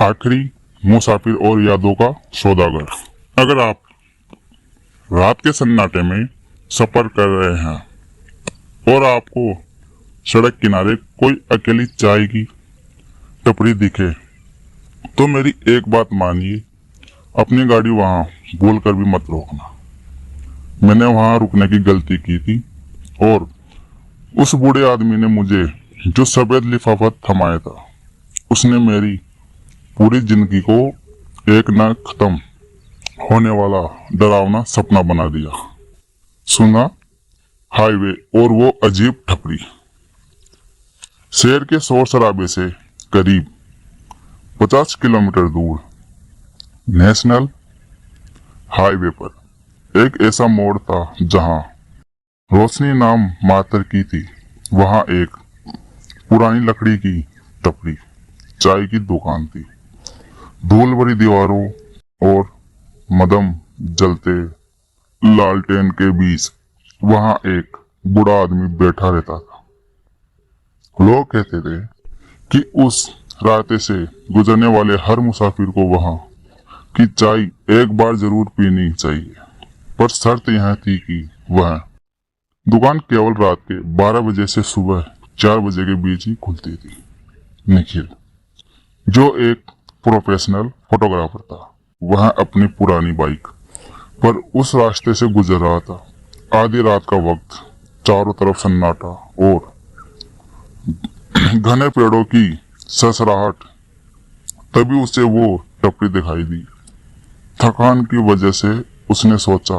आखिरी मुसाफिर और यादों का सौदागर। अगर आप रात के सन्नाटे में सफर कर रहे हैं और आपको सड़क किनारे कोई अकेली चाय की टपरी दिखे तो मेरी एक बात मानिए, अपनी गाड़ी वहां भूल कर भी मत रोकना। मैंने वहां रुकने की गलती की थी और उस बूढ़े आदमी ने मुझे जो सफेद लिफाफा थमाया था, उसने मेरी पूरी जिंदगी को एक न खत्म होने वाला डरावना सपना बना दिया। सुना हाईवे और वो अजीब ठपरी। शहर के शोर शराबे से करीब 50 किलोमीटर दूर नेशनल हाईवे पर एक ऐसा मोड़ था जहां रोशनी नाम मात्र की थी। वहां एक पुरानी लकड़ी की टपरी चाय की दुकान थी। धूल भरी दीवारों और मदम जलते लालटेन के बीच वहां एक बूढ़ा आदमी बैठा रहता था। लोग कहते थे कि उस रास्ते से गुजरने वाले हर मुसाफिर को वहां की चाय एक बार जरूर पीनी चाहिए, पर शर्त यह थी कि वह दुकान केवल रात के 12 बजे से सुबह 4 बजे के बीच ही खुलती थी। निखिल, जो एक प्रोफेशनल फोटोग्राफर था, वह अपनी पुरानी बाइक पर उस रास्ते से गुजर रहा था। आधी रात का वक्त, चारों तरफ सन्नाटा और घने पेड़ों की ससराहट। तभी उसे वो टपरी दिखाई दी। थकान की वजह से उसने सोचा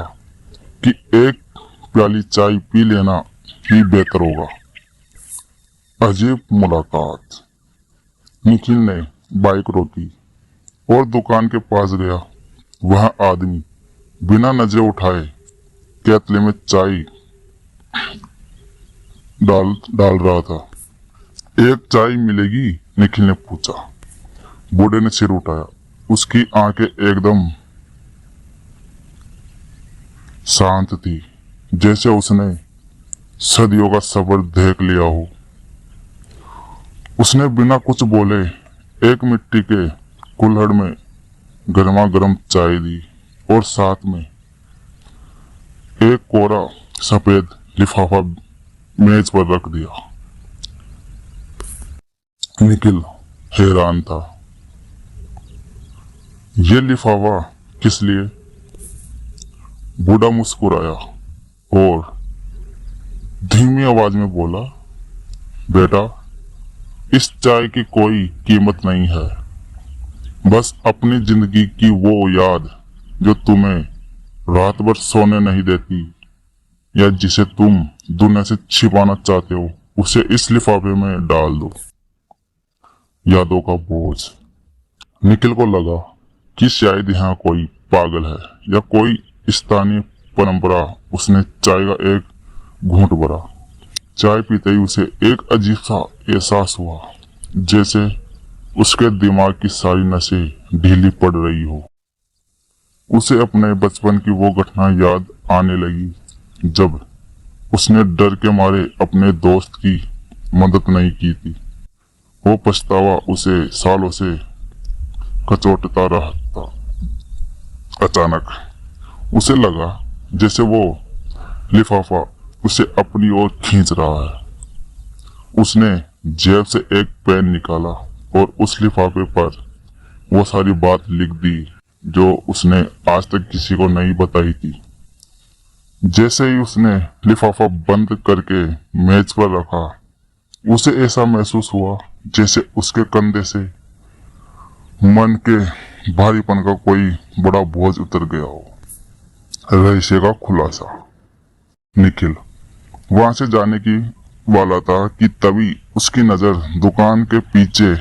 कि एक प्याली चाय पी लेना ही बेहतर होगा। अजीब मुलाकात। निखिल ने बाइक रोकी और दुकान के पास गया। वह आदमी बिना नजर उठाए केतली में चाय डाल रहा था। एक चाय मिलेगी? निखिल ने पूछा। बूढ़े ने सिर उठाया। उसकी आंखें एकदम शांत थी, जैसे उसने सदियों का सफर देख लिया हो। उसने बिना कुछ बोले एक मिट्टी के कुल्हड़ में गर्मा गर्म चाय दी और साथ में एक कोरा सफेद लिफाफा मेज पर रख दिया। निखिल हैरान था। ये लिफाफा किस लिए? बूढ़ा मुस्कुराया और धीमी आवाज में बोला, बेटा, इस चाय की कोई कीमत नहीं है, बस अपनी जिंदगी की वो याद जो तुम्हें रात भर सोने नहीं देती या जिसे तुम दुनिया से छिपाना चाहते हो, उसे इस लिफाफे में डाल दो। यादों का बोझ। निखिल को लगा कि शायद यहाँ कोई पागल है या कोई स्थानीय परंपरा। उसने चाय का एक घूंट भरा। चाय पीते ही उसे एक अजीब सा एहसास हुआ, जैसे उसके दिमाग की सारी नसें ढीली पड़ रही हो। उसे अपने बचपन की वो घटना याद आने लगी जब उसने डर के मारे अपने दोस्त की मदद नहीं की थी। वो पछतावा उसे सालों से कचोटता रहा था। अचानक उसे लगा जैसे वो लिफाफा उसे अपनी ओर खींच रहा है। उसने जेब से एक पेन निकाला और उस लिफाफे पर वो सारी बात लिख दी जो उसने आज तक किसी को नहीं बताई थी। जैसे ही उसने लिफाफा बंद करके मेज पर रखा, उसे ऐसा महसूस हुआ जैसे उसके कंधे से मन के भारीपन का कोई बड़ा बोझ उतर गया हो। रहस्य का खुलासा। निखिल वहां से जाने की वाला था कि तभी उसकी नजर दुकान के पीछे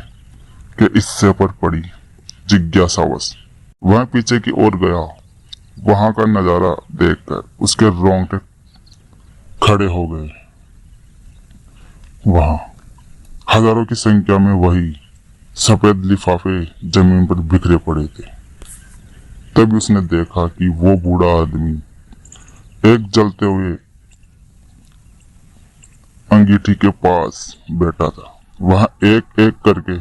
के हिस्से पर पड़ी। जिज्ञासावश वह पीछे की ओर गया। वहां का नजारा देखकर उसके रोंगटे खड़े हो गए। वहां हजारों की संख्या में वही सफेद लिफाफे जमीन पर बिखरे पड़े थे। तभी उसने देखा कि वो बूढ़ा आदमी एक जलते हुए अंगीठी के पास बैठा था। वह एक एक करके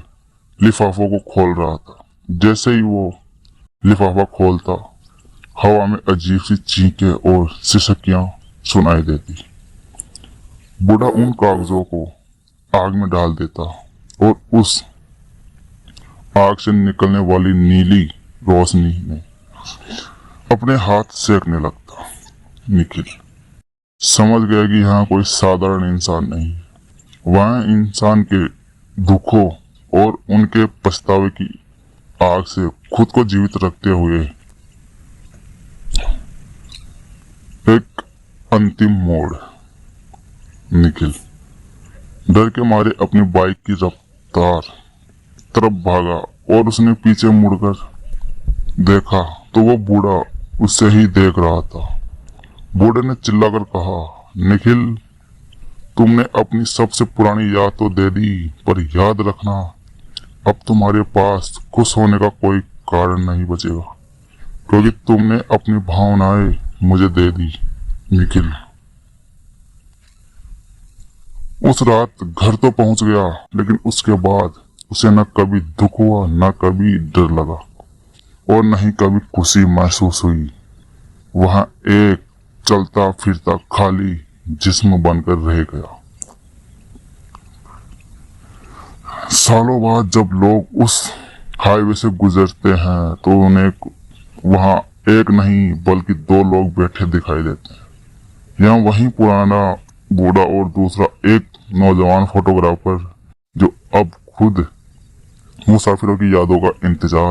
लिफाफों को खोल रहा था। जैसे ही वो लिफाफा खोलता, हवा में अजीब सी चीखें और सिसकियां सुनाई देती। बूढ़ा उन कागजों को आग में डाल देता और उस आग से निकलने वाली नीली रोशनी में अपने हाथ सेकने लगता। निखिल समझ गया कि यहाँ कोई साधारण इंसान नहीं है, वह इंसान के दुखों और उनके पछतावे की आग से खुद को जीवित रखते हुए एक अंतिम मोड़। निखिल डर के मारे अपनी बाइक की रफ्तार तरफ भागा और उसने पीछे मुड़कर देखा तो वो बूढ़ा उससे ही देख रहा था। बूढ़े ने चिल्लाकर कहा, निखिल, तुमने अपनी सबसे पुरानी याद तो दे दी, पर याद रखना, अब तुम्हारे पास खुश होने का कोई कारण नहीं बचेगा, क्योंकि तुमने अपनी भावनाएं मुझे दे दी। निखिल उस रात घर तो पहुंच गया, लेकिन उसके बाद उसे न कभी दुख हुआ, न कभी डर लगा और न ही कभी खुशी महसूस हुई। वहां एक चलता फिरता खाली जिस्म बनकर रह गया। सालों बाद जब लोग उस हाईवे से गुजरते हैं तो उन्हें वहां एक नहीं बल्कि दो लोग बैठे दिखाई देते हैं। यहाँ वही पुराना बूढ़ा और दूसरा एक नौजवान फोटोग्राफर, जो अब खुद मुसाफिरों की यादों का इंतजार